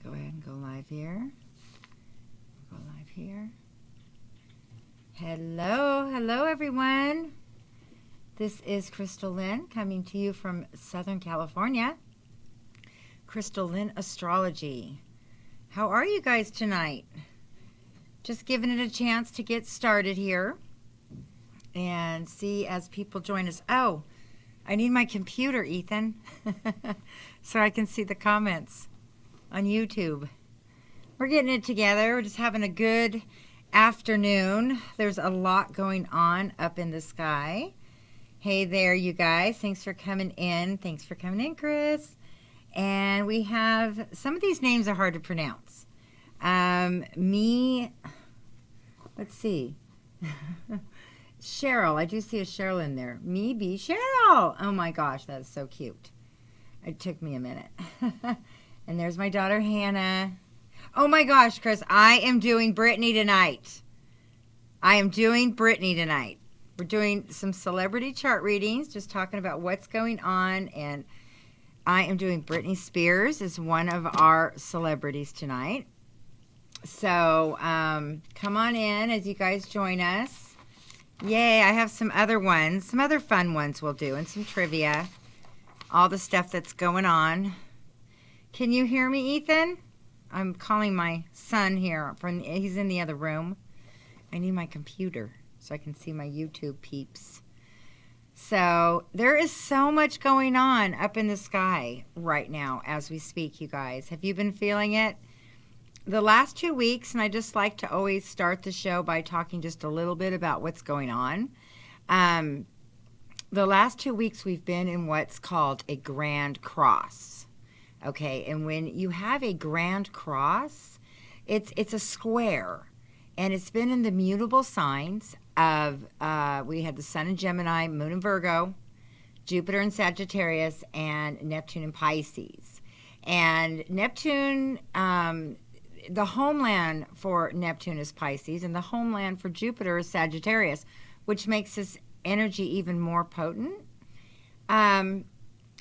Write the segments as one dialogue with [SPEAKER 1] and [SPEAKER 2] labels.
[SPEAKER 1] Go ahead and go live here. Go live here. Hello, hello everyone. This is Crystal Lynn coming to you from Southern California. Crystal Lynn Astrology. How are you guys tonight? Just giving it a chance to get started here and see as people join us. Oh, I need my computer, Ethan, so I can see the comments on YouTube. We're getting it together. We're just having a good afternoon. There's a lot going on up in the sky. Hey there, you guys. Thanks for coming in. Thanks for coming in, Chris. And we have, some of these names are hard to pronounce. Let's see. Cheryl, I do see a Cheryl in there. Me be Cheryl. Oh my gosh, that is so cute. It took me a minute. And there's my daughter, Hannah. Oh my gosh, Chris, I am doing Brittany tonight. We're doing some celebrity chart readings, just talking about what's going on. And I am doing Britney Spears as one of our celebrities tonight. So come on in as you guys join us. Yay, I have some other ones, some other fun ones we'll do, and some trivia. All the stuff that's going on. Can you hear me, Ethan? I'm calling my son here. He's in the other room. I need my computer so I can see my YouTube peeps. So there is so much going on up in the sky right now as we speak, you guys. Have you been feeling it? The last 2 weeks, and I just like to always start the show by talking just a little bit about what's going on. The last 2 weeks we've been in what's called a Grand Cross. Okay, and when you have a Grand Cross, it's a square, and it's been in the mutable signs of, we had the Sun in Gemini, Moon in Virgo, Jupiter in Sagittarius, and Neptune in Pisces. And Neptune, the homeland for Neptune is Pisces, and the homeland for Jupiter is Sagittarius, which makes this energy even more potent.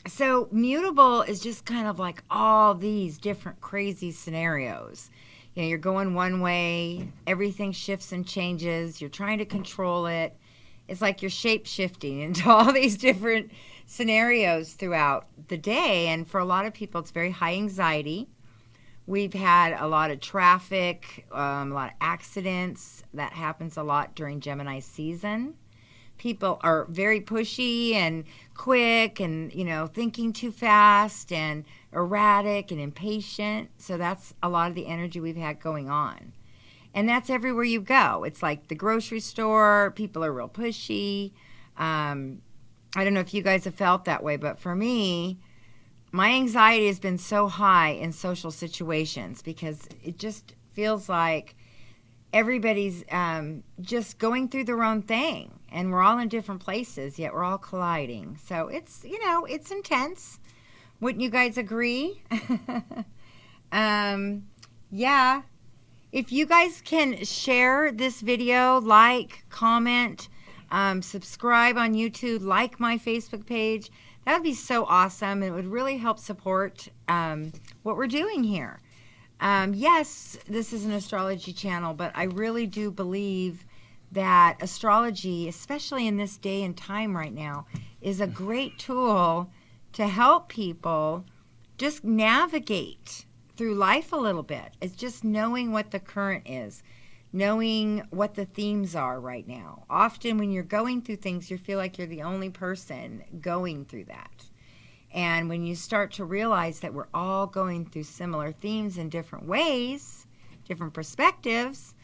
[SPEAKER 1] So mutable is just kind of like all these different crazy scenarios. You know, you're going one way, everything shifts and changes, you're trying to control it. It's like you're shape-shifting into all these different scenarios throughout the day. And for a lot of people, it's very high anxiety. We've had a lot of traffic, a lot of accidents. That happens a lot during Gemini season. People are very pushy and quick and, you know, thinking too fast and erratic and impatient. So that's a lot of the energy we've had going on. And that's everywhere you go. It's like the grocery store. People are real pushy. I don't know if you guys have felt that way, but for me, my anxiety has been so high in social situations because it just feels like everybody's just going through their own thing, and we're all in different places, yet we're all colliding. So it's, you know, it's intense. Wouldn't you guys agree? Yeah. If you guys can share this video, like, comment, subscribe on YouTube, like my Facebook page, that would be so awesome. It would really help support what we're doing here. Yes, this is an astrology channel, but I really do believe that astrology, especially in this day and time right now, is a great tool to help people just navigate through life a little bit. It's just knowing what the current is, knowing what the themes are right now. Often when you're going through things, you feel like you're the only person going through that. And when you start to realize that we're all going through similar themes in different ways, different perspectives,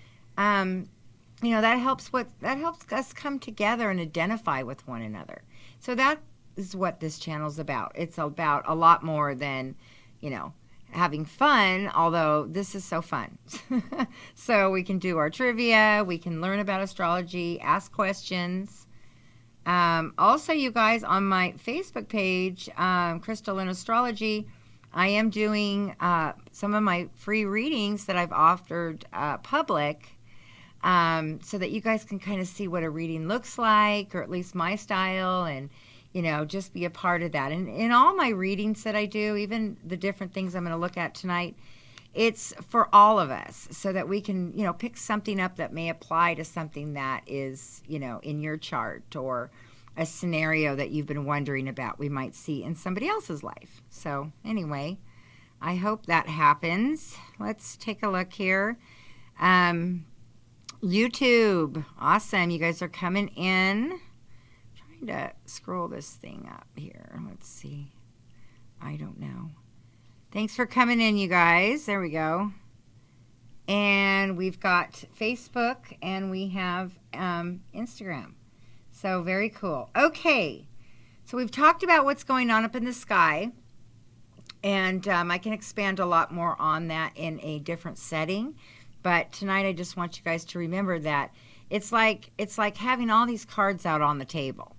[SPEAKER 1] you know, that helps us come together and identify with one another. So that is what this channel is about. It's about a lot more than, you know, having fun, although this is so fun. So we can do our trivia, we can learn about astrology, ask questions. Also, you guys, on my Facebook page, Crystal Lynn Astrology, I am doing some of my free readings that I've offered public, so that you guys can kind of see what a reading looks like, or at least my style, and, you know, just be a part of that. And in all my readings that I do, even the different things I'm going to look at tonight, it's for all of us so that we can, pick something up that may apply to something that is, in your chart, or a scenario that you've been wondering about we might see in somebody else's life. So anyway, I hope that happens. Let's take a look here. YouTube, awesome. You guys are coming in. I'm trying to scroll this thing up here. Let's see. I don't know. Thanks for coming in, you guys. There we go. And we've got Facebook and we have Instagram. So very cool. Okay. So we've talked about what's going on up in the sky. And I can expand a lot more on that in a different setting. But tonight I just want you guys to remember that it's like having all these cards out on the table.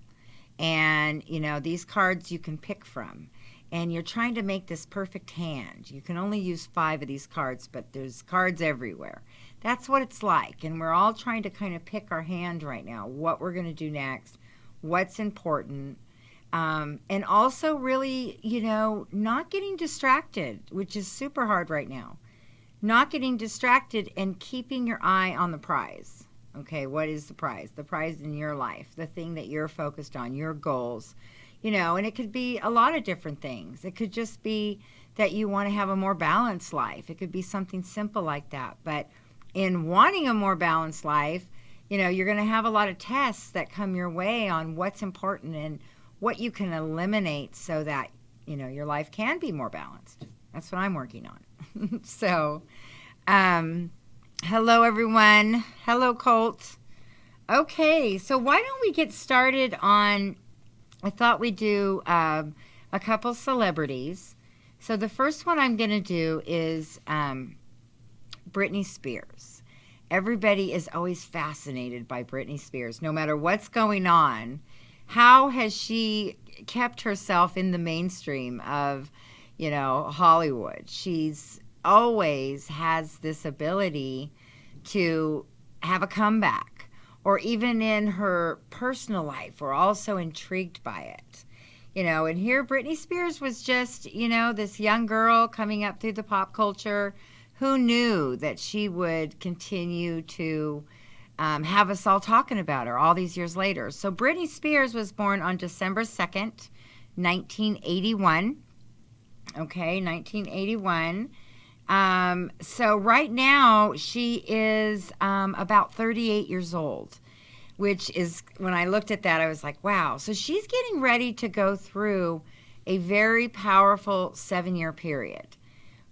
[SPEAKER 1] And, these cards you can pick from. And you're trying to make this perfect hand. You can only use 5 of these cards, but there's cards everywhere. That's what it's like. And we're all trying to kind of pick our hand right now, what we're going to do next, what's important. And also really, not getting distracted, which is super hard right now. Not getting distracted and keeping your eye on the prize. Okay, what is the prize? The prize in your life, the thing that you're focused on, your goals. And it could be a lot of different things. It could just be that you want to have a more balanced life. It could be something simple like that. But in wanting a more balanced life, you're going to have a lot of tests that come your way on what's important and what you can eliminate so that, your life can be more balanced. That's what I'm working on. So, hello, everyone. Hello, Colt. Okay, so why don't we get started on... I thought we'd do a couple celebrities. So the first one I'm going to do is Britney Spears. Everybody is always fascinated by Britney Spears, no matter what's going on. How has she kept herself in the mainstream of, Hollywood? She's always has this ability to have a comeback. Or even in her personal life, we're also intrigued by it. And here Britney Spears was just, this young girl coming up through the pop culture. Who knew that she would continue to have us all talking about her all these years later? So Britney Spears was born on December 2nd, 1981. Okay, 1981. So right now she is about 38 years old, which is, when I looked at that, I was like, wow. So she's getting ready to go through a very powerful 7-year period.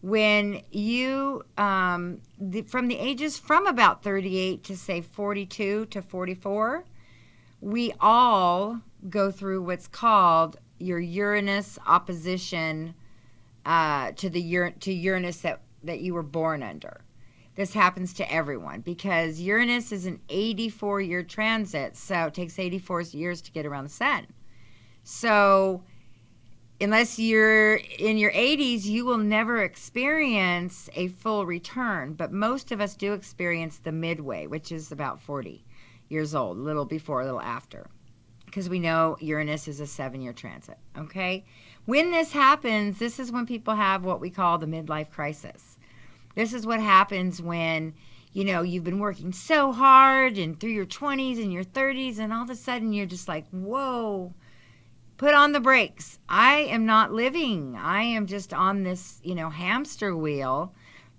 [SPEAKER 1] When you, from the ages from about 38 to say 42 to 44, we all go through what's called your Uranus opposition to Uranus that you were born under. This happens to everyone because Uranus is an 84-year transit, so it takes 84 years to get around the sun. So unless you're in your 80s, you will never experience a full return, but most of us do experience the midway, which is about 40 years old, a little before, a little after, because we know Uranus is a 7-year transit, okay? When this happens, this is when people have what we call the midlife crisis. This is what happens when, you've been working so hard and through your 20s and your 30s, and all of a sudden you're just like, whoa, put on the brakes. I am not living. I am just on this, hamster wheel,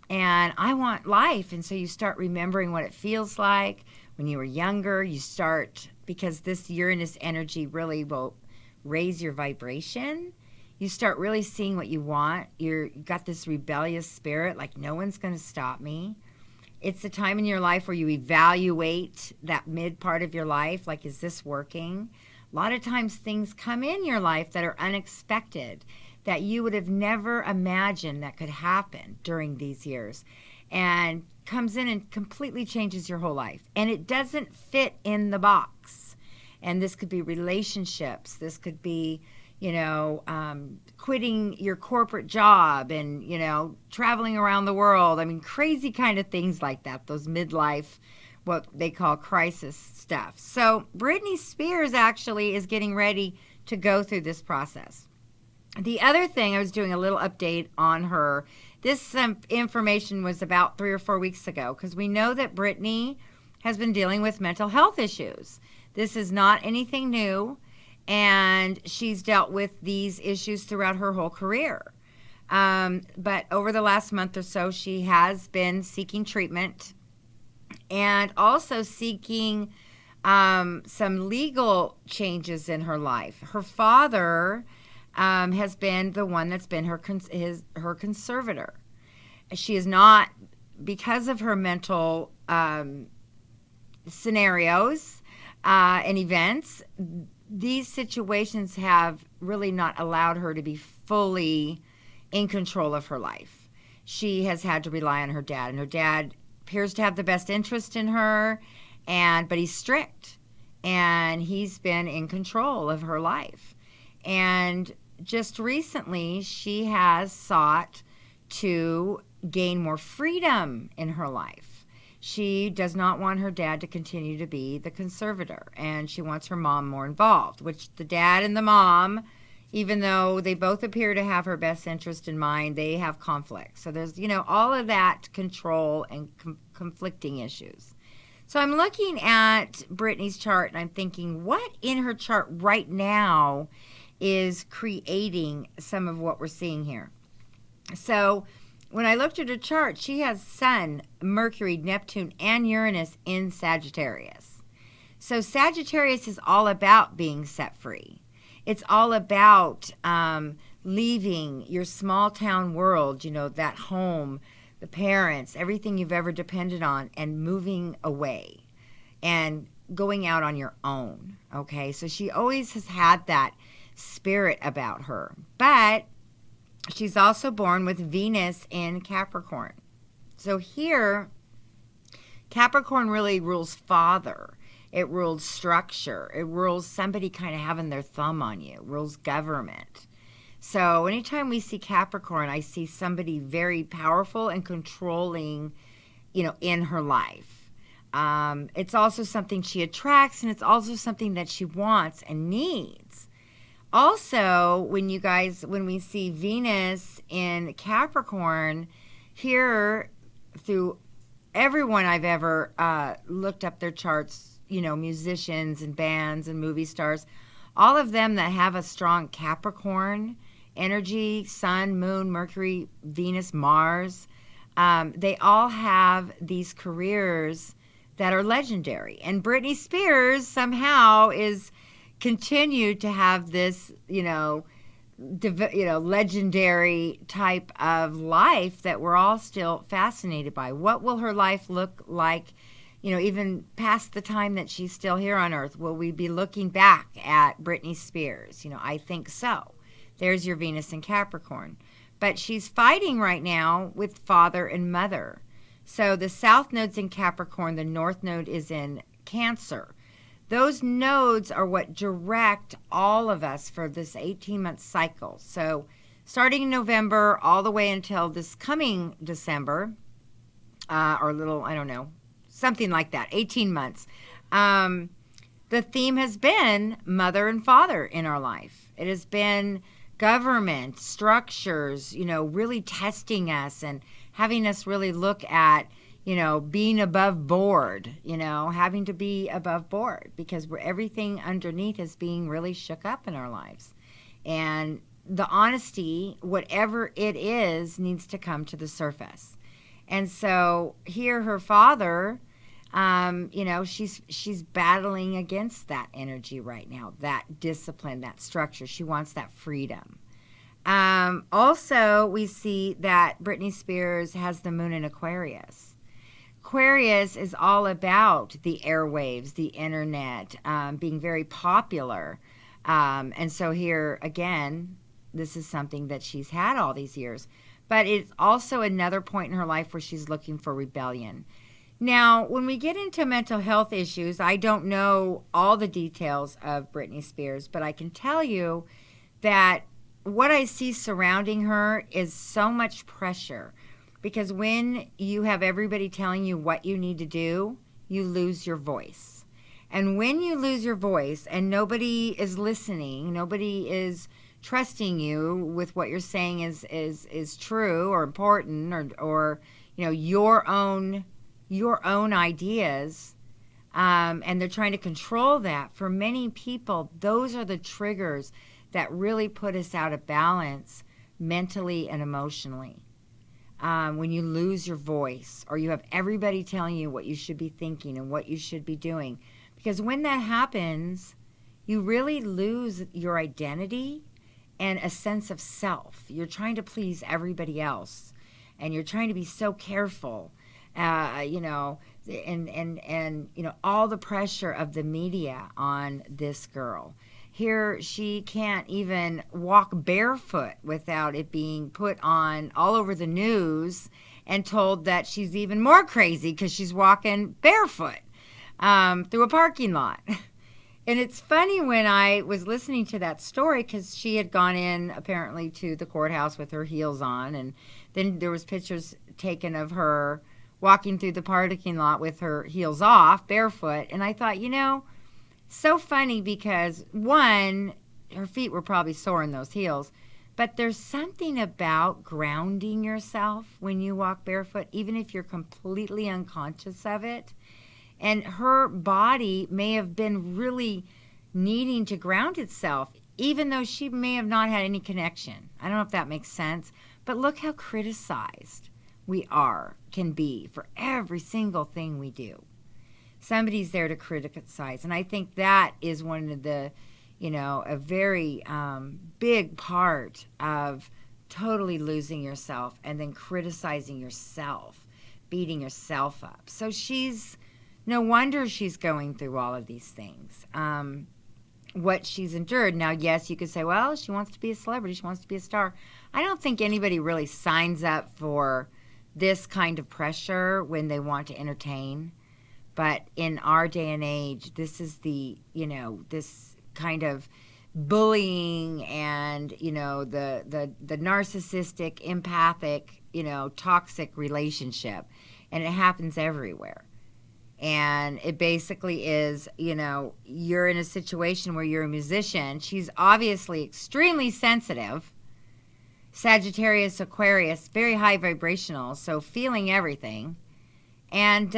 [SPEAKER 1] and I want life. And so you start remembering what it feels like when you were younger. You start, because this Uranus energy really will raise your vibration. You start really seeing what you want. You've got this rebellious spirit, like no one's going to stop me. It's the time in your life where you evaluate that mid part of your life, like, is this working? A lot of times things come in your life that are unexpected, that you would have never imagined that could happen during these years, and comes in and completely changes your whole life. And it doesn't fit in the box. And this could be relationships. This could be quitting your corporate job and, traveling around the world. I mean, crazy kind of things like that, those midlife, what they call crisis stuff. So Britney Spears actually is getting ready to go through this process. The other thing, I was doing a little update on her This information was about 3 or 4 weeks ago, because we know that Brittany has been dealing with mental health issues. This is not anything new, and she's dealt with these issues throughout her whole career. But over the last month or so, she has been seeking treatment and also seeking some legal changes in her life. Her father has been the one that's been her conservator. She is not, because of her mental scenarios and events, these situations have really not allowed her to be fully in control of her life. She has had to rely on her dad, and her dad appears to have the best interest in her, but he's strict, and he's been in control of her life. And just recently, she has sought to gain more freedom in her life. She does not want her dad to continue to be the conservator, and she wants her mom more involved, which the dad and the mom, even though they both appear to have her best interest in mind, they have conflict. So there's, all of that control and conflicting issues. So I'm looking at Brittany's chart, and I'm thinking, what in her chart right now is creating some of what we're seeing here? So when I looked at her chart, she has Sun, Mercury, Neptune, and Uranus in Sagittarius. So Sagittarius is all about being set free. It's all about leaving your small town world, that home, the parents, everything you've ever depended on, and moving away and going out on your own, okay? So she always has had that spirit about her. But she's also born with Venus in Capricorn. So here, Capricorn really rules father. It rules structure. It rules somebody kind of having their thumb on you. It rules government. So anytime we see Capricorn, I see somebody very powerful and controlling, in her life. It's also something she attracts, and it's also something that she wants and needs. Also, when we see Venus in Capricorn, here, through everyone I've ever looked up their charts, musicians and bands and movie stars, all of them that have a strong Capricorn energy, Sun, Moon, Mercury, Venus, Mars, they all have these careers that are legendary. And Britney Spears somehow is continued to have this, legendary type of life that we're all still fascinated by. What will her life look like, even past the time that she's still here on Earth? Will we be looking back at Britney Spears? I think so. There's your Venus in Capricorn. But she's fighting right now with father and mother. So the South node's in Capricorn, the North node is in Cancer. Those nodes are what direct all of us for this 18-month cycle. So starting in November all the way until this coming December, something like that, 18 months. The theme has been mother and father in our life. It has been government, structures, really testing us and having us really look at, being above board, having to be above board, because everything underneath is being really shook up in our lives. And the honesty, whatever it is, needs to come to the surface. And so here her father, she's battling against that energy right now, that discipline, that structure. She wants that freedom. Also, we see that Britney Spears has the moon in Aquarius. Aquarius is all about the airwaves, the internet, being very popular. And so here, again, this is something that she's had all these years. But it's also another point in her life where she's looking for rebellion. Now, when we get into mental health issues, I don't know all the details of Britney Spears, but I can tell you that what I see surrounding her is so much pressure, because when you have everybody telling you what you need to do, you lose your voice. And when you lose your voice and nobody is listening, nobody is trusting you with what you're saying is true or important, or your own ideas, and they're trying to control that. For many people, those are the triggers that really put us out of balance mentally and emotionally. When you lose your voice, or you have everybody telling you what you should be thinking and what you should be doing. Because when that happens, you really lose your identity and a sense of self. You're trying to please everybody else, and you're trying to be so careful, and all the pressure of the media on this girl. Here, she can't even walk barefoot without it being put on all over the news and told that she's even more crazy because she's walking barefoot through a parking lot. And it's funny, when I was listening to that story, because she had gone in apparently to the courthouse with her heels on, and then there was pictures taken of her walking through the parking lot with her heels off, barefoot. And I thought, so funny, because one, her feet were probably sore in those heels, but there's something about grounding yourself when you walk barefoot, even if you're completely unconscious of it. And her body may have been really needing to ground itself, even though she may have not had any connection. I don't know if that makes sense, but look how criticized we can be for every single thing we do. Somebody's there to criticize. And I think that is one of the, a very big part of totally losing yourself and then criticizing yourself, beating yourself up. So no wonder she's going through all of these things, what she's endured. Now, yes, you could say, well, she wants to be a celebrity. She wants to be a star. I don't think anybody really signs up for this kind of pressure when they want to entertain. But in our day and age, this is this kind of bullying and, the narcissistic, empathic, toxic relationship. And it happens everywhere. And it basically is, you're in a situation where you're a musician. She's obviously extremely sensitive. Sagittarius, Aquarius, very high vibrational, so feeling everything. And,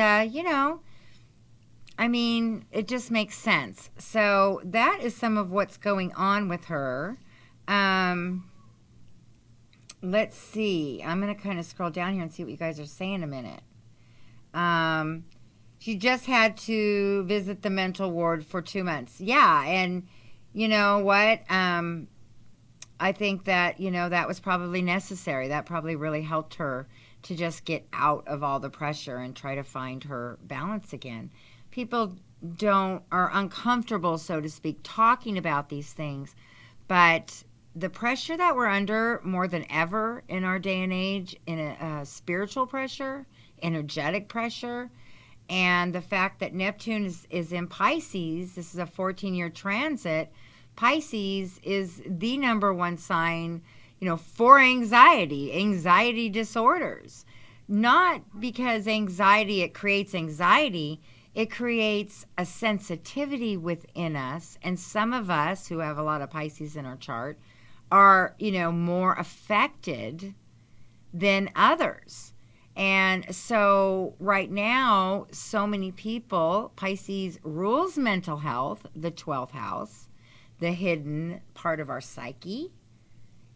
[SPEAKER 1] it just makes sense. So that is some of what's going on with her. Let's see. I'm going to kind of scroll down here and see what you guys are saying a minute. She just had to visit the mental ward for 2 months. Yeah, and you know what? I think that, that was probably necessary. That probably really helped her to just get out of all the pressure and try to find her balance again. People are uncomfortable, so to speak, talking about these things, but the pressure that we're under more than ever in our day and age, in a spiritual pressure, energetic pressure, and the fact that Neptune is in Pisces, this is a 14-year transit. Pisces is the number one sign, for anxiety disorders. Not because it creates anxiety, it creates a sensitivity within us. And some of us who have a lot of Pisces in our chart are, more affected than others. And so right now, so many people, Pisces rules mental health, the 12th house, the hidden part of our psyche,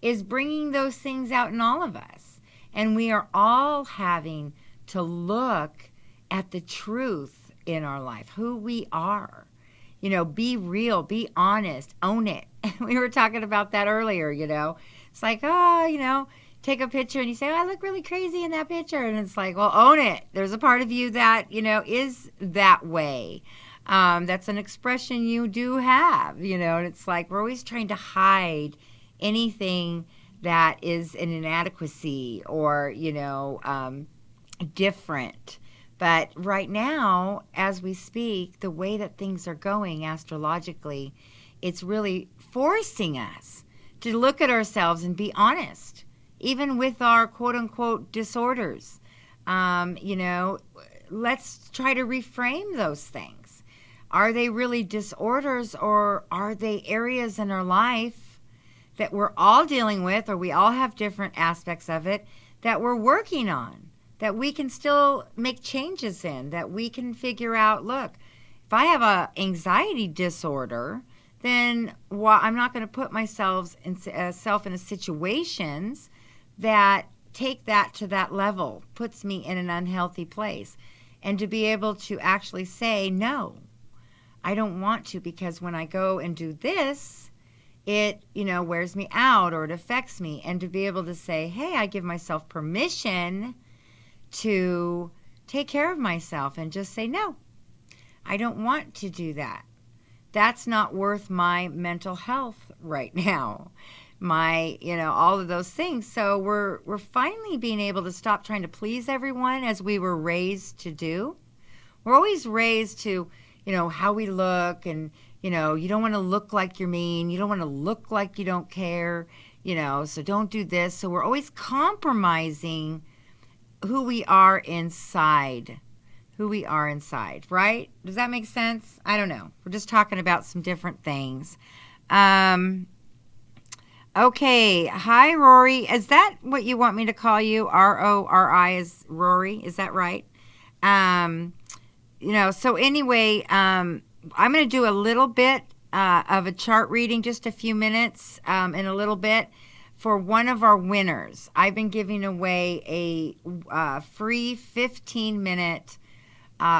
[SPEAKER 1] is bringing those things out in all of us. And we are all having to look at the truth in our life, who we are. Be real, be honest, own it. We were talking about that earlier, It's like, take a picture and you say, oh, I look really crazy in that picture. And it's like, well, own it. There's a part of you that, is that way. That's an expression you do have, and it's like we're always trying to hide anything that is an inadequacy or, different. But right now, as we speak, the way that things are going astrologically, it's really forcing us to look at ourselves and be honest, even with our quote-unquote disorders. Let's try to reframe those things. Are they really disorders, or are they areas in our life that we're all dealing with, or we all have different aspects of it that we're working on, that we can still make changes in, that we can figure out, look, if I have a anxiety disorder, then I'm not going to put myself in situations that take that to that level, puts me in an unhealthy place. And to be able to actually say, no, I don't want to, because when I go and do this, it, wears me out, or it affects me. And to be able to say, hey, I give myself permission to take care of myself and just say, no, I don't want to do that. That's not worth my mental health right now. My, all of those things. So we're finally being able to stop trying to please everyone as we were raised to do. We're always raised to, how we look, and, you don't want to look like you're mean. You don't want to look like you don't care, so don't do this. So we're always compromising who we are inside. Right? Does that make sense? I don't know. We're just talking about some different things. Okay. Hi, Rory. Is that what you want me to call you? Rori is Rory. Is that right? So anyway, I'm going to do a little bit of a chart reading, just a few minutes in a little bit, for one of our winners. I've been giving away a free 15-minute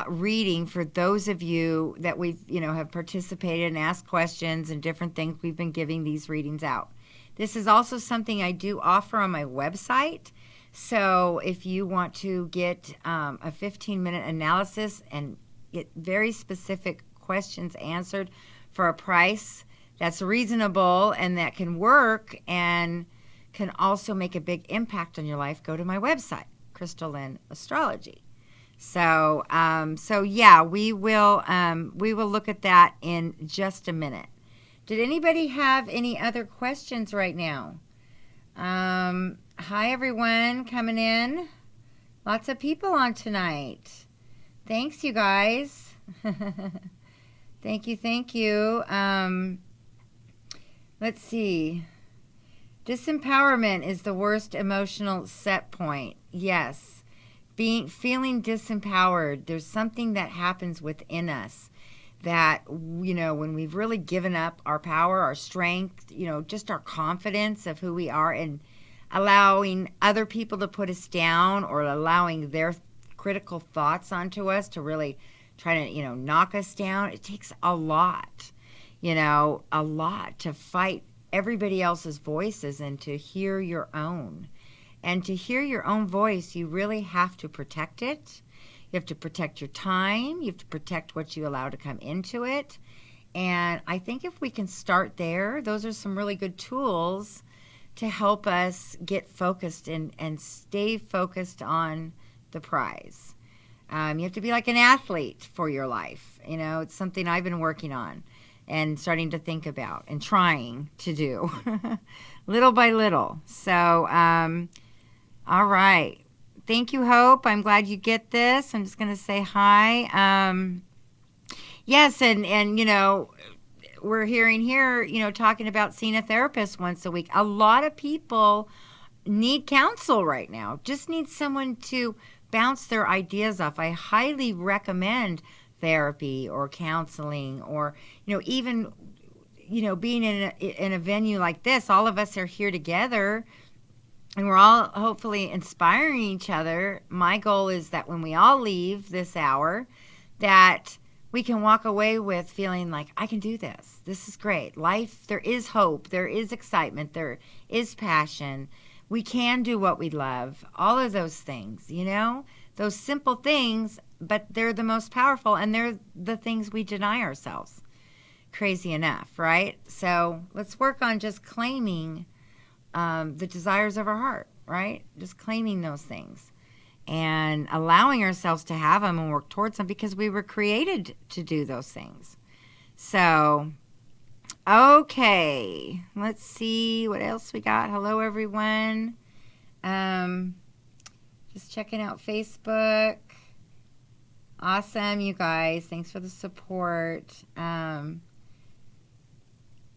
[SPEAKER 1] reading for those of you that we've, have participated and asked questions and different things. We've been giving these readings out. This is also something I do offer on my website. So if you want to get a 15-minute analysis and get very specific questions answered for a price that's reasonable and that can work and can also make a big impact on your life, go to my website, CHRYSTAL LYNN Astrology. So yeah, we will look at that in just a minute. Did anybody have any other questions right now? Hi, everyone coming in. Lots of people on tonight. Thanks, you guys. Thank you. Let's see. Disempowerment is the worst emotional set point. Yes. Feeling disempowered. There's something that happens within us that, when we've really given up our power, our strength, just our confidence of who we are, and allowing other people to put us down, or allowing their critical thoughts onto us to really try to, knock us down. It takes a lot to fight everybody else's voices and to hear your own. And to hear your own voice, you really have to protect it. You have to protect your time. You have to protect what you allow to come into it. And I think if we can start there, those are some really good tools to help us get focused and stay focused on the prize. You have to be like an athlete for your life. It's something I've been working on and starting to think about and trying to do little by little. So, all right. Thank you, Hope. I'm glad you get this. I'm just going to say hi. Yes, and we're hearing here, talking about seeing a therapist once a week. A lot of people need counsel right now. Just need someone to bounce their ideas off. I highly recommend therapy or counseling, or, even, being in a venue like this. All of us are here together, and we're all hopefully inspiring each other. My goal is that when we all leave this hour, that we can walk away with feeling like, I can do this. This is great. Life, there is hope. There is excitement. There is passion. We can do what we love. All of those things, those simple things, but they're the most powerful, and they're the things we deny ourselves. Crazy enough, right? So let's work on just claiming the desires of our heart, right? Just claiming those things and allowing ourselves to have them and work towards them, because we were created to do those things. So, okay, let's see what else we got. Hello, everyone. Just checking out Facebook. Awesome, you guys. Thanks for the support.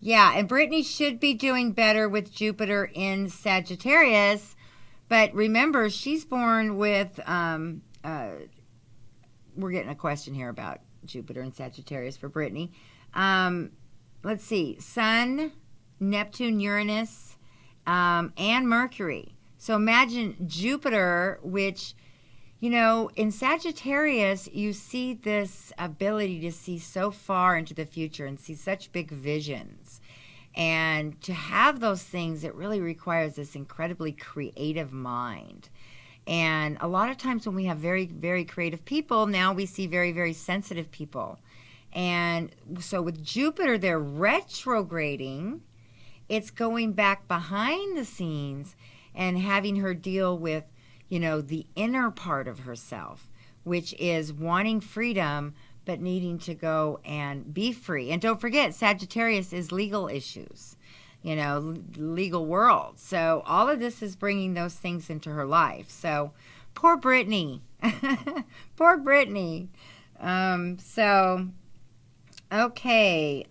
[SPEAKER 1] Yeah, and Brittany should be doing better with Jupiter in Sagittarius. But remember, she's born with, we're getting a question here about Jupiter and Sagittarius for Brittany. Let's see, Sun, Neptune, Uranus, and Mercury. So imagine Jupiter, which, you know, in Sagittarius, you see this ability to see so far into the future and see such big visions. And to have those things, it really requires this incredibly creative mind. And a lot of times when we have very, very creative people, now we see very, very sensitive people. And so with Jupiter, they're retrograding. It's going back behind the scenes and having her deal with, you know, the inner part of herself, which is wanting freedom, but needing to go and be free. And don't forget, Sagittarius is legal issues, you know, legal world. So all of this is bringing those things into her life. So poor Brittany. Poor Brittany. Okay.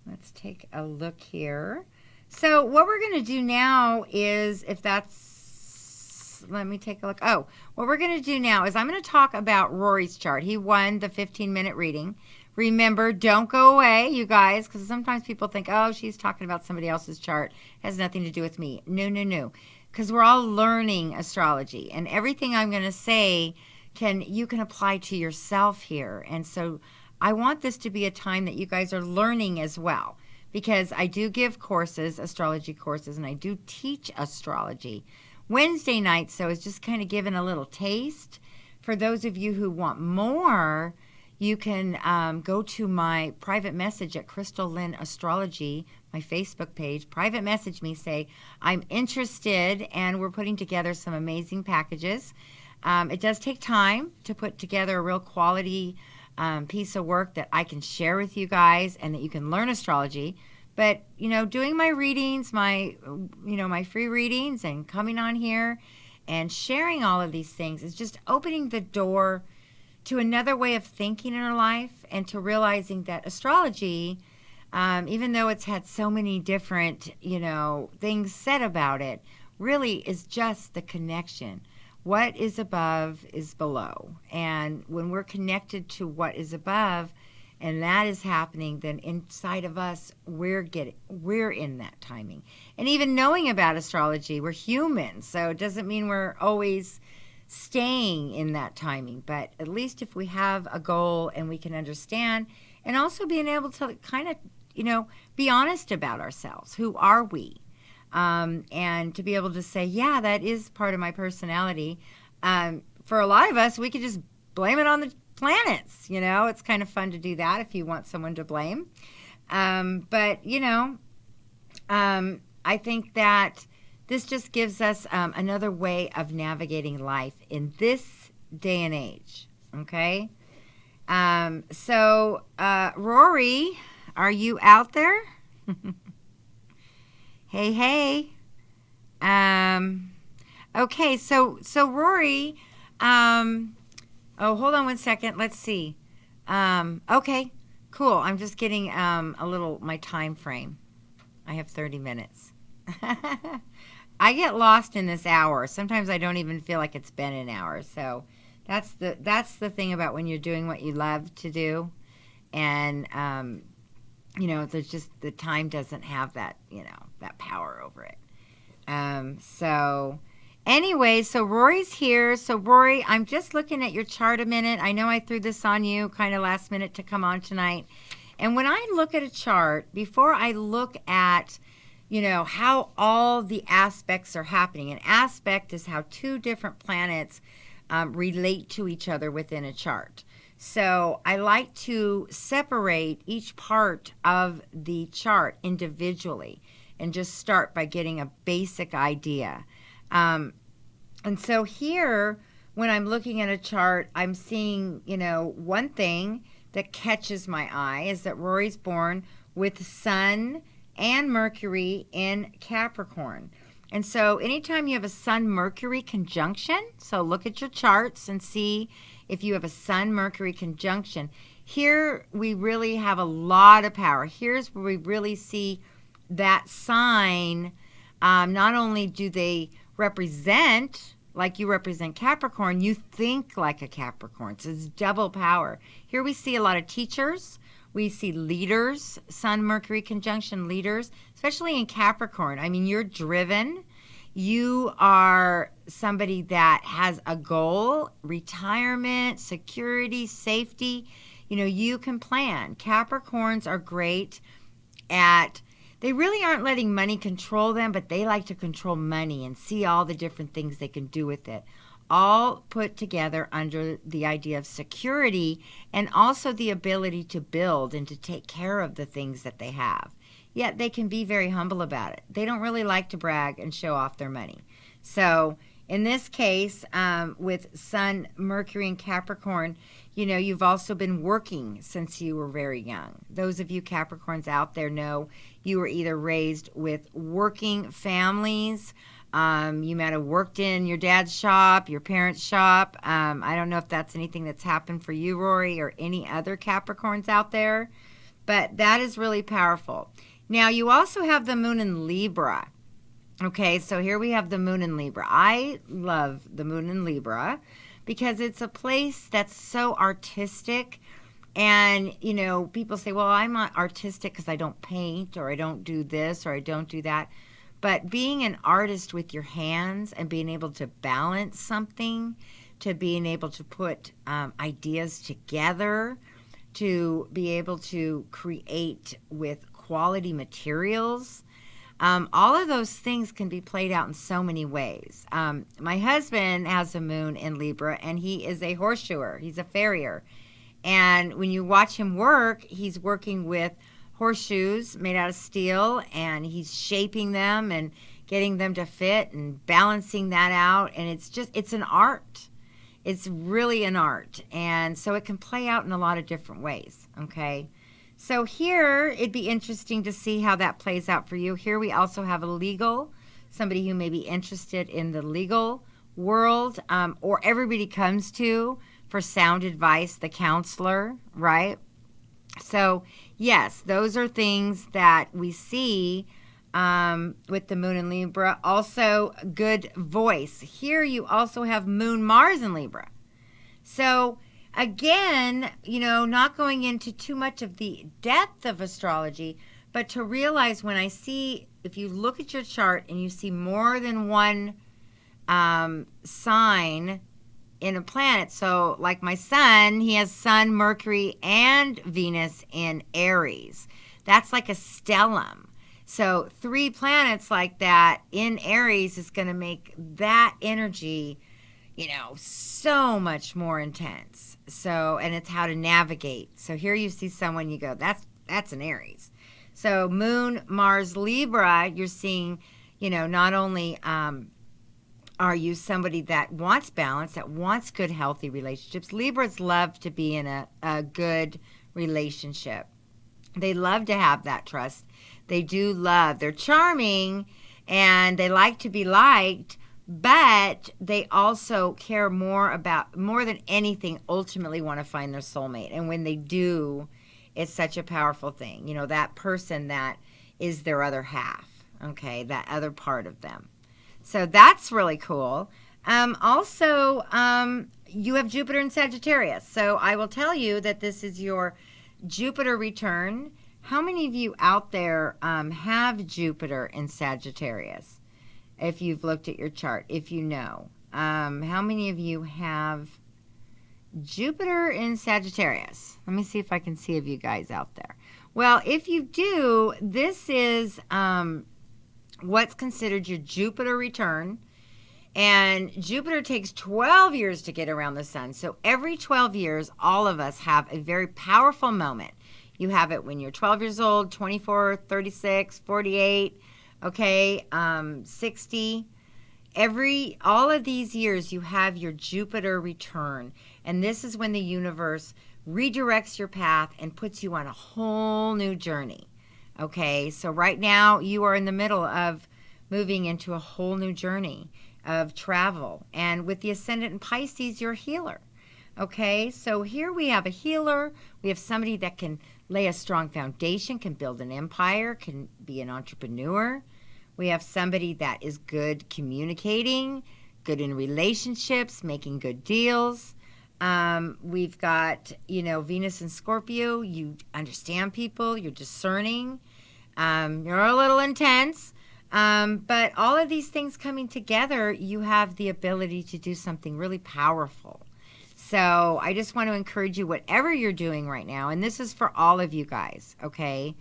[SPEAKER 1] Let's take a look here. So what we're going to do now is, if that's, let me take a look. Oh, what we're going to do now is I'm going to talk about Rory's chart. He won the 15-minute reading. Remember, don't go away, you guys, because sometimes people think, oh, she's talking about somebody else's chart. It has nothing to do with me. No, no, no. Because we're all learning astrology. And everything I'm going to say, you can apply to yourself here. And so I want this to be a time that you guys are learning as well. Because I do give courses, astrology courses, and I do teach astrology Wednesday nights. So it's just kind of giving a little taste. For those of you who want more, you can go to my private message at CHRYSTAL LYNN Astrology, my Facebook page. Private message me, say, I'm interested, and we're putting together some amazing packages. It does take time to put together a real quality piece of work that I can share with you guys and that you can learn astrology. But, you know, doing my readings, my free readings, and coming on here and sharing all of these things is just opening the door to another way of thinking in our life, and to realizing that astrology, even though it's had so many different, you know, things said about it, really is just the connection. What is above is below. And when we're connected to what is above, and that is happening, then inside of us, we're in that timing. And even knowing about astrology, we're humans, so it doesn't mean we're always staying in that timing. But at least if we have a goal and we can understand, and also being able to kind of, you know, be honest about ourselves. Who are we? And to be able to say, yeah, that is part of my personality. For a lot of us, we could just blame it on the planets. You know, it's kind of fun to do that if you want someone to blame. But, you know, I think that this just gives us another way of navigating life in this day and age. Okay? Rory, are you out there? Hey, hey. Okay, so Rory, oh, hold on one second. Let's see. Okay, cool. I'm just getting my time frame. I have 30 minutes. I get lost in this hour. Sometimes I don't even feel like it's been an hour. So that's the thing about when you're doing what you love to do. And, you know, there's just, the time doesn't have that, you know, that power over it. Anyway, so Rory's here. So Rory, I'm just looking at your chart a minute. I know I threw this on you kind of last minute to come on tonight. And when I look at a chart, before I look at, you know, how all the aspects are happening. An aspect is how two different planets relate to each other within a chart. So I like to separate each part of the chart individually and just start by getting a basic idea. And so here, when I'm looking at a chart, I'm seeing, you know, one thing that catches my eye is that Rory's born with Sun and Mercury in Capricorn. And so anytime you have a Sun-Mercury conjunction, so look at your charts and see if you have a Sun-Mercury conjunction, here we really have a lot of power. Here's where we really see that sign. Not only do they represent, like you represent Capricorn, you think like a Capricorn. So it's double power. Here we see a lot of teachers. We see leaders, Sun, Mercury conjunction leaders, especially in Capricorn. I mean, you're driven. You are somebody that has a goal, retirement, security, safety. You know, you can plan. Capricorns are great at, they really aren't letting money control them, but they like to control money and see all the different things they can do with it. All put together under the idea of security and also the ability to build and to take care of the things that they have. Yet they can be very humble about it. They don't really like to brag and show off their money. So in this case, with Sun, Mercury, and Capricorn, you know, you've also been working since you were very young. Those of you Capricorns out there know you were either raised with working families. You might have worked in your dad's shop, your parents' shop. I don't know if that's anything that's happened for you, Rory, or any other Capricorns out there, but that is really powerful. Now, you also have the moon in Libra. Okay, so here we have the moon in Libra. I love the moon in Libra because it's a place that's so artistic. And, you know, people say, well, I'm not artistic because I don't paint or I don't do this or I don't do that. But being an artist with your hands and being able to balance something, to being able to put ideas together, to be able to create with quality materials, all of those things can be played out in so many ways. My husband has a moon in Libra, and he is a horseshoer. He's a farrier. And when you watch him work, he's working with horseshoes made out of steel, and he's shaping them and getting them to fit and balancing that out. And it's an art. It's really an art. And so it can play out in a lot of different ways, okay? So here, it'd be interesting to see how that plays out for you. Here we also have a legal, somebody who may be interested in the legal world, or everybody comes to for sound advice, the counselor, right? So, yes, those are things that we see with the moon in Libra. Also, good voice. Here you also have moon Mars in Libra. So, again, you know, not going into too much of the depth of astrology, but to realize when I see, if you look at your chart and you see more than one sign in a planet, so like my son, he has Sun, Mercury, and Venus in Aries. That's like a stellium. So 3 planets like that in Aries is going to make that energy, you know, so much more intense. So, and it's how to navigate. So here you see someone, you go, that's an Aries. So Moon, Mars, Libra, you're seeing, you know, not only are you somebody that wants balance, that wants good, healthy relationships. Libras love to be in a good relationship. They love to have that trust. They do love, they're charming and they like to be liked, but they also care more than anything, ultimately want to find their soulmate. And when they do, it's such a powerful thing. You know, that person that is their other half, okay, that other part of them. So that's really cool. Also, you have Jupiter in Sagittarius. So I will tell you that this is your Jupiter return. How many of you out there have Jupiter in Sagittarius? If you've looked at your chart, if you know. How many of you have Jupiter in Sagittarius? Let me see if I can see of you guys out there. Well, if you do, this is what's considered your Jupiter return. And Jupiter takes 12 years to get around the sun. So every 12 years, all of us have a very powerful moment. You have it when you're 12 years old, 24, 36, 48, okay, 60. All of these years, you have your Jupiter return. And this is when the universe redirects your path and puts you on a whole new journey. Okay, so right now you are in the middle of moving into a whole new journey of travel. And with the ascendant in Pisces, you're a healer. Okay, so here we have a healer. We have somebody that can lay a strong foundation, can build an empire, can be an entrepreneur. We have somebody that is good communicating, good in relationships, making good deals. We've got, Venus and Scorpio. You understand people. You're discerning. You're a little intense. But all of these things coming together, you have the ability to do something really powerful. So I just want to encourage you, whatever you're doing right now, and this is for all of you guys, okay?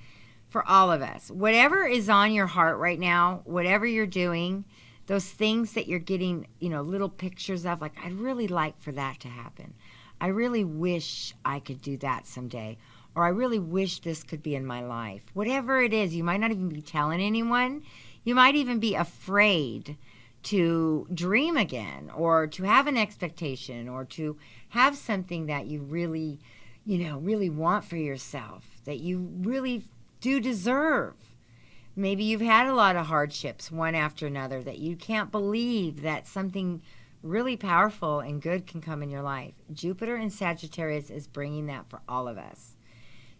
[SPEAKER 1] For all of us. Whatever is on your heart right now, whatever you're doing, those things that you're getting, little pictures of, like, I'd really like for that to happen. I really wish I could do that someday. Or I really wish this could be in my life. Whatever it is, you might not even be telling anyone. You might even be afraid to dream again, or to have an expectation, or to have something that you really, really want for yourself, that you really do deserve. Maybe you've had a lot of hardships, one after another, that you can't believe that something really powerful and good can come in your life. Jupiter in Sagittarius is bringing that for all of us.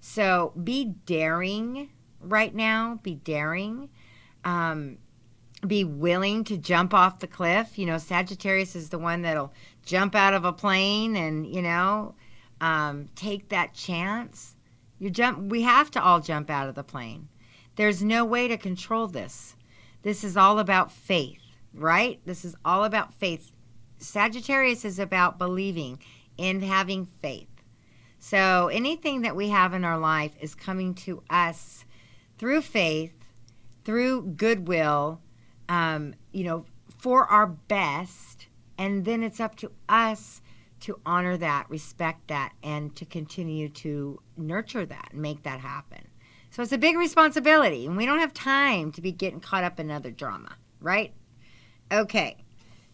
[SPEAKER 1] So be daring right now. Be daring. Be willing to jump off the cliff. Sagittarius is the one that'll jump out of a plane and, take that chance. We have to all jump out of the plane. There's no way to control this. This is all about faith, right? This is all about faith. Sagittarius is about believing and having faith. So anything that we have in our life is coming to us through faith, through goodwill, for our best. And then it's up to us to honor that, respect that, and to continue to nurture that and make that happen. So it's a big responsibility, and we don't have time to be getting caught up in other drama, right? Okay.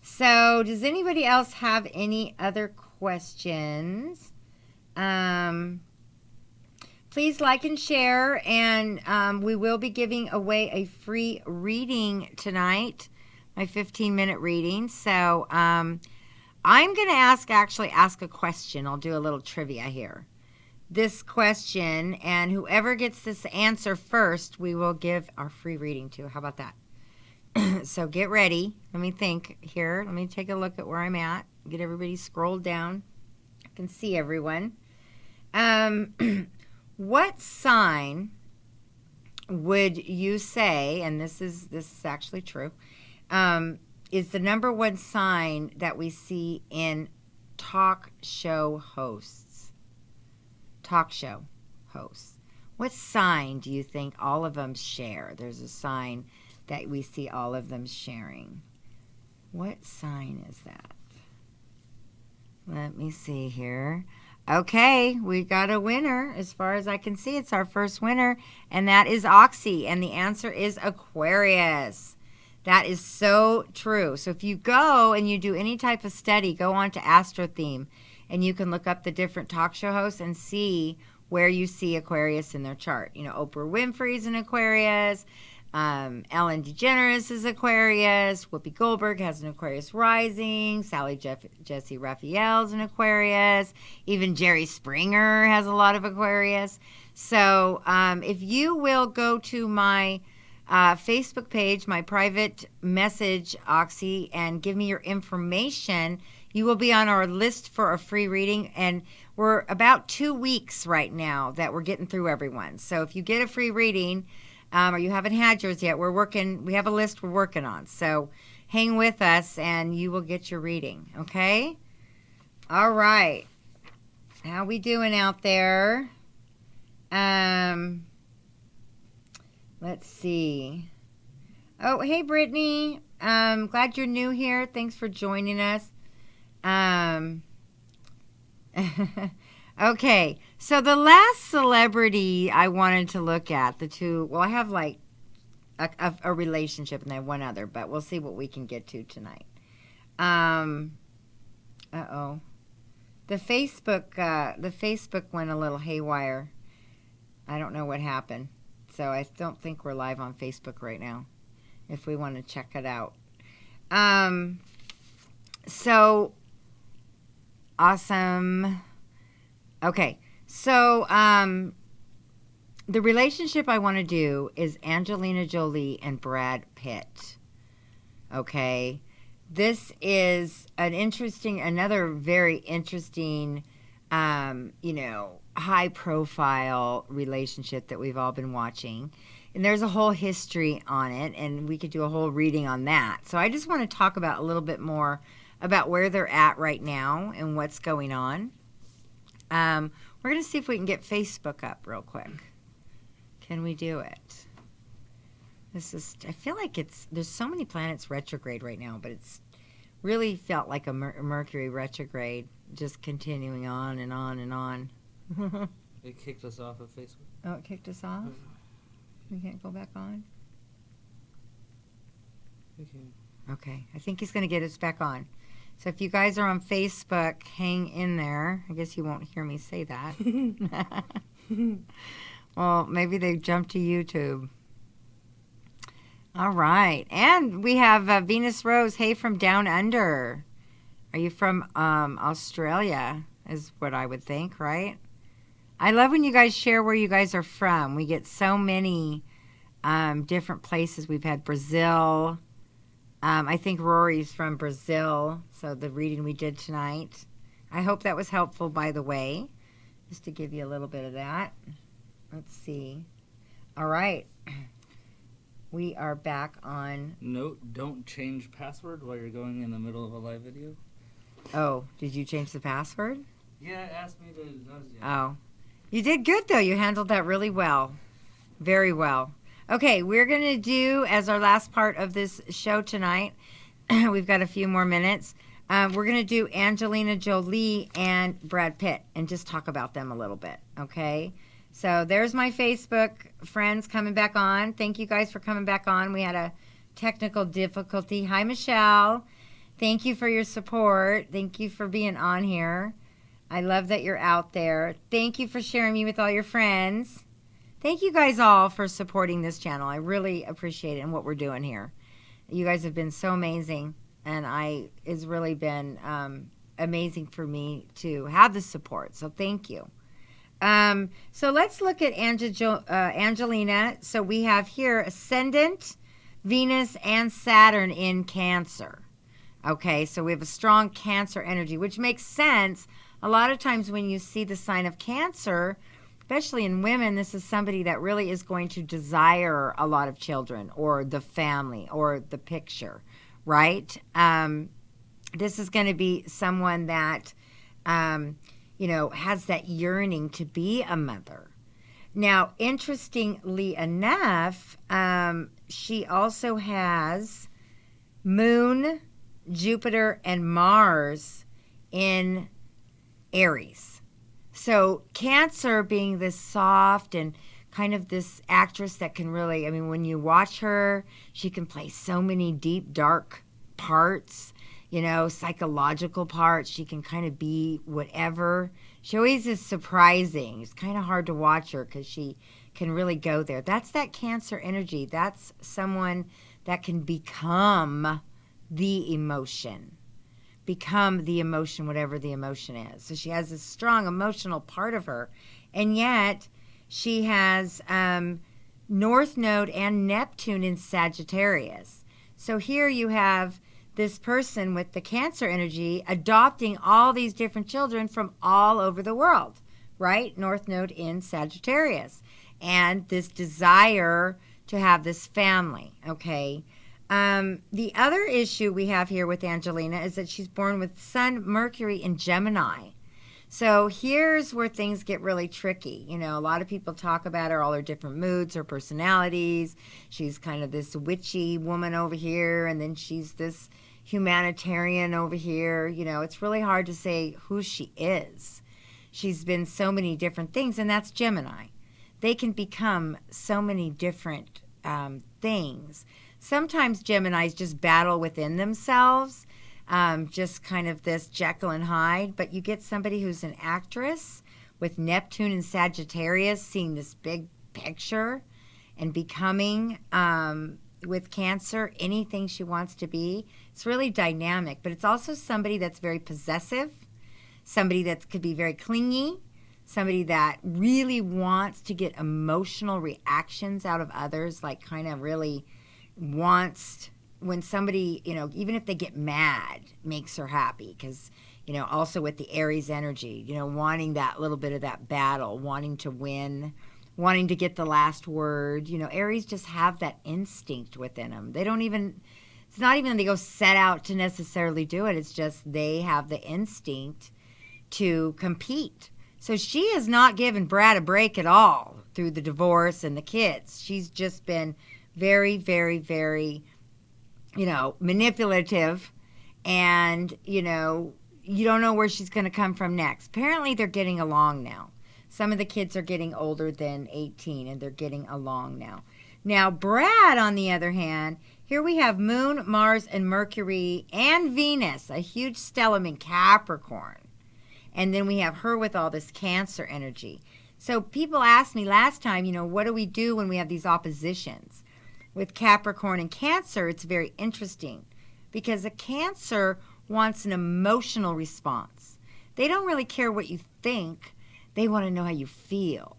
[SPEAKER 1] So does anybody else have any other questions? Please like and share, and we will be giving away a free reading tonight, my 15-minute reading. So I'm going to ask a question. I'll do a little trivia here. This question, and whoever gets this answer first, we will give our free reading to. How about that? So get ready. Let me think here. Let me take a look at where I'm at. Get everybody scrolled down. I can see everyone. What sign would you say, and this is actually true, is the number one sign that we see in talk show hosts? Talk show hosts. What sign do you think all of them share? There's a sign that we see all of them sharing. What sign is that? Let me see here. Okay, we got a winner. As far as I can see, it's our first winner, and that is Oxy, and the answer is Aquarius. That is so true. So if you go and you do any type of study, go on to Astro Theme, and you can look up the different talk show hosts and see where you see Aquarius in their chart. Oprah Winfrey's an Aquarius. Ellen DeGeneres is Aquarius. Whoopi Goldberg has an Aquarius rising. Jesse Raphael's an Aquarius. Even Jerry Springer has a lot of Aquarius. So if you will go to my Facebook page, my private message, Oxy, and give me your information, you will be on our list for a free reading. And we're about 2 weeks right now that we're getting through everyone. So if you get a free reading, or you haven't had yours yet, we have a list we're working on. So hang with us and you will get your reading, okay? All right. How we doing out there? Let's see. Oh, hey, Brittany. Glad you're new here. Thanks for joining us. Okay, so the last celebrity I wanted to look at, I have like a relationship and then one other, but we'll see what we can get to tonight. The Facebook went a little haywire. I don't know what happened, so I don't think we're live on Facebook right now, if we want to check it out. So Awesome. Okay. So, the relationship I want to do is Angelina Jolie and Brad Pitt. Okay. This is another very interesting, high profile relationship that we've all been watching. And there's a whole history on it, and we could do a whole reading on that. So I just want to talk about a little bit more about where they're at right now and what's going on. We're going to see if we can get Facebook up real quick. Can we do it? I feel like there's so many planets retrograde right now, but it's really felt like a Mercury retrograde, just continuing on and on and on.
[SPEAKER 2] It kicked us off of Facebook.
[SPEAKER 1] Oh, it kicked us off? We can't go back on? Okay, I think he's going to get us back on. So if you guys are on Facebook, hang in there. I guess you won't hear me say that. Well, maybe they jumped to YouTube. All right. And we have Venus Rose. Hey, from down under. Are you from Australia is what I would think, right? I love when you guys share where you guys are from. We get so many different places. We've had Brazil. I think Rory's from Brazil, so the reading we did tonight. I hope that was helpful, by the way, just to give you a little bit of that. Let's see. All right. We are back on.
[SPEAKER 2] Note, don't change password while you're going in the middle of a live video.
[SPEAKER 1] Oh, did you change the password?
[SPEAKER 2] Yeah, it asked me to.
[SPEAKER 1] Oh. You did good, though. You handled that really well. Very well. Okay, we're going to do, as our last part of this show tonight, we've got a few more minutes, we're going to do Angelina Jolie and Brad Pitt and just talk about them a little bit, okay? So there's my Facebook friends coming back on. Thank you guys for coming back on. We had a technical difficulty. Hi, Michelle. Thank you for your support. Thank you for being on here. I love that you're out there. Thank you for sharing me with all your friends. Thank you guys all for supporting this channel. I really appreciate it and what we're doing here. You guys have been so amazing, and it's really been amazing for me to have the support. So thank you. So let's look at Angelina. So we have here Ascendant, Venus, and Saturn in Cancer. Okay, so we have a strong Cancer energy, which makes sense. A lot of times when you see the sign of Cancer, especially in women, this is somebody that really is going to desire a lot of children or the family or the picture, right? This is going to be someone that, has that yearning to be a mother. Now, interestingly enough, she also has Moon, Jupiter, and Mars in Aries. So Cancer being this soft and kind of this actress that can really, when you watch her, she can play so many deep, dark parts, psychological parts. She can kind of be whatever. She always is surprising. It's kind of hard to watch her because she can really go there. That's that Cancer energy. That's someone that can become the emotion. Whatever the emotion is. So she has this strong emotional part of her. And yet she has North Node and Neptune in Sagittarius. So here you have this person with the Cancer energy adopting all these different children from all over the world, right? North Node in Sagittarius. And this desire to have this family, okay? The other issue we have here with Angelina is that she's born with Sun, Mercury, in Gemini. So here's where things get really tricky. A lot of people talk about her, all her different moods, her personalities. She's kind of this witchy woman over here, and then she's this humanitarian over here. It's really hard to say who she is. She's been so many different things, and that's Gemini. They can become so many different things. Sometimes Geminis just battle within themselves, just kind of this Jekyll and Hyde. But you get somebody who's an actress with Neptune and Sagittarius, seeing this big picture and becoming, with Cancer, anything she wants to be. It's really dynamic, but it's also somebody that's very possessive, somebody that could be very clingy, somebody that really wants to get emotional reactions out of others, like kind of really wants, when somebody, even if they get mad, makes her happy. Because, also with the Aries energy, wanting that little bit of that battle, wanting to win, wanting to get the last word. Aries just have that instinct within them. They don't even, it's not even they go set out to necessarily do it. It's just they have the instinct to compete. So she has not given Brad a break at all through the divorce and the kids. She's just been very, very, very, manipulative. And, you don't know where she's going to come from next. Apparently they're getting along now. Some of the kids are getting older than 18 and they're getting along now. Now, Brad, on the other hand, here we have Moon, Mars, and Mercury and Venus, a huge stellium in Capricorn. And then we have her with all this Cancer energy. So people asked me last time, what do we do when we have these oppositions? With Capricorn and Cancer, it's very interesting because a Cancer wants an emotional response. They don't really care what you think. They want to know how you feel.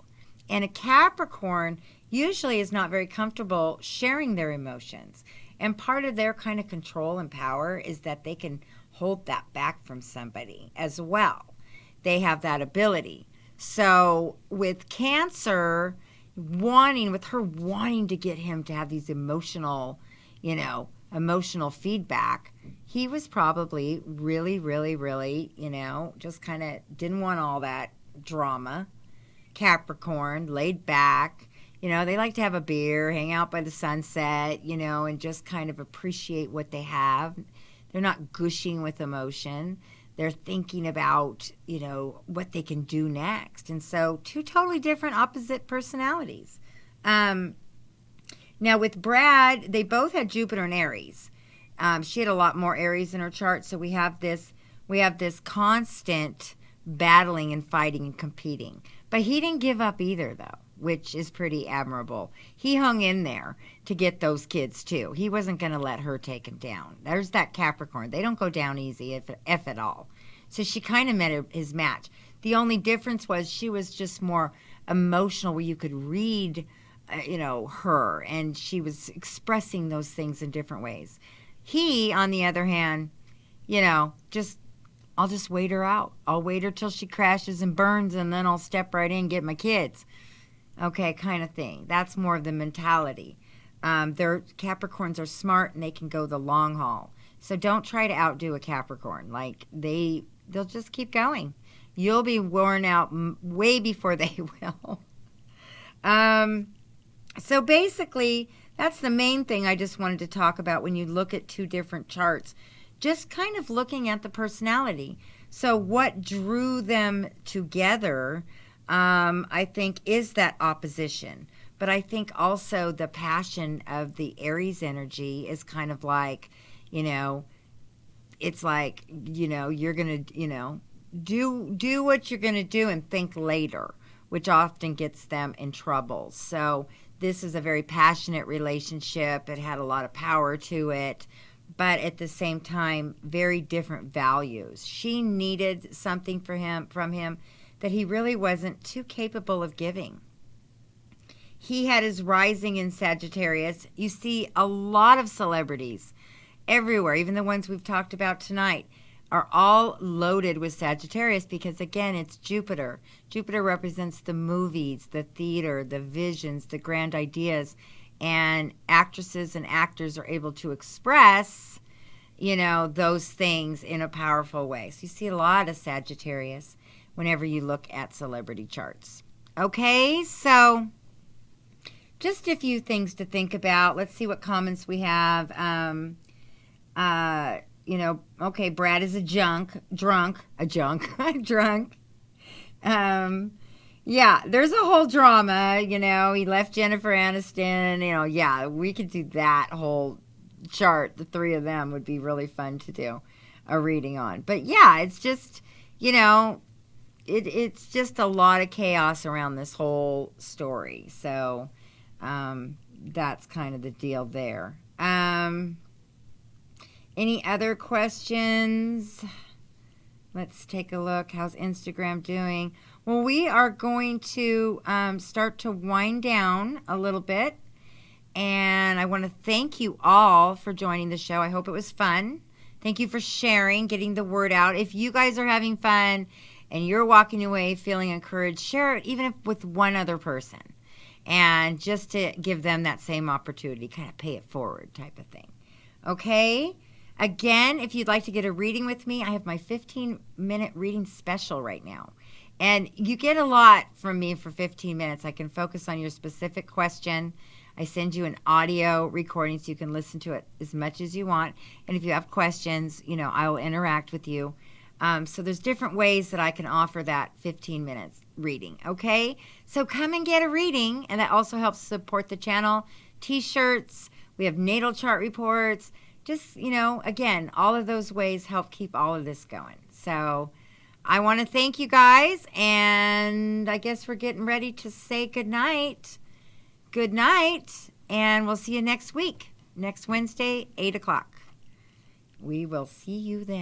[SPEAKER 1] And a Capricorn usually is not very comfortable sharing their emotions. And part of their kind of control and power is that they can hold that back from somebody as well. They have that ability. So with Cancer, with her wanting to get him to have these emotional feedback, he was probably really, really, really, just kind of didn't want all that drama. Capricorn, laid back, they like to have a beer, hang out by the sunset, and just kind of appreciate what they have. They're not gushing with emotion. They're thinking about, what they can do next. And so two totally different opposite personalities. Now with Brad, they both had Jupiter and Aries. She had a lot more Aries in her chart. So we have this constant battling and fighting and competing. But he didn't give up either, though, which is pretty admirable. He hung in there to get those kids, too. He wasn't going to let her take him down. There's that Capricorn. They don't go down easy, if at all. So she kind of met his match. The only difference was she was just more emotional, where you could read, her, and she was expressing those things in different ways. He, on the other hand, I'll just wait her out. I'll wait her till she crashes and burns, and then I'll step right in and get my kids. Okay, kind of thing. That's more of the mentality. Their Capricorns are smart, and they can go the long haul. So don't try to outdo a Capricorn. Like, they'll just keep going. You'll be worn out way before they will. So basically, that's the main thing I just wanted to talk about when you look at two different charts. Just kind of looking at the personality. So what drew them together, I think, is that opposition. But I think also the passion of the Aries energy is kind of like, it's like, you're going to, do what you're going to do and think later, which often gets them in trouble. So this is a very passionate relationship. It had a lot of power to it, but at the same time, very different values. She needed something from him that he really wasn't too capable of giving. He had his rising in Sagittarius. You see a lot of celebrities everywhere, even the ones we've talked about tonight, are all loaded with Sagittarius because, again, it's Jupiter. Jupiter represents the movies, the theater, the visions, the grand ideas, and actresses and actors are able to express, those things in a powerful way. So you see a lot of Sagittarius whenever you look at celebrity charts. Okay, so just a few things to think about. Let's see what comments we have. Okay, Brad is drunk. Yeah, there's a whole drama, he left Jennifer Aniston, yeah, we could do that whole chart. The three of them would be really fun to do a reading on. But yeah, it's just, it's just a lot of chaos around this whole story. So that's kind of the deal there. Any other questions? Let's take a look. How's Instagram doing? Well, we are going to start to wind down a little bit. And I want to thank you all for joining the show. I hope it was fun. Thank you for sharing, getting the word out. If you guys are having fun and you're walking away feeling encouraged, share it even if with one other person. And just to give them that same opportunity, kind of pay it forward type of thing. Okay? Again, if you'd like to get a reading with me, I have my 15-minute reading special right now. And you get a lot from me for 15 minutes. I can focus on your specific question. I send you an audio recording so you can listen to it as much as you want. And if you have questions, I will interact with you. So there's different ways that I can offer that 15 minutes reading, okay? So come and get a reading, and that also helps support the channel. T-shirts, we have natal chart reports. Just, again, all of those ways help keep all of this going. So I want to thank you guys, and I guess we're getting ready to say goodnight. Good night, and we'll see you next week, next Wednesday, 8 o'clock. We will see you then.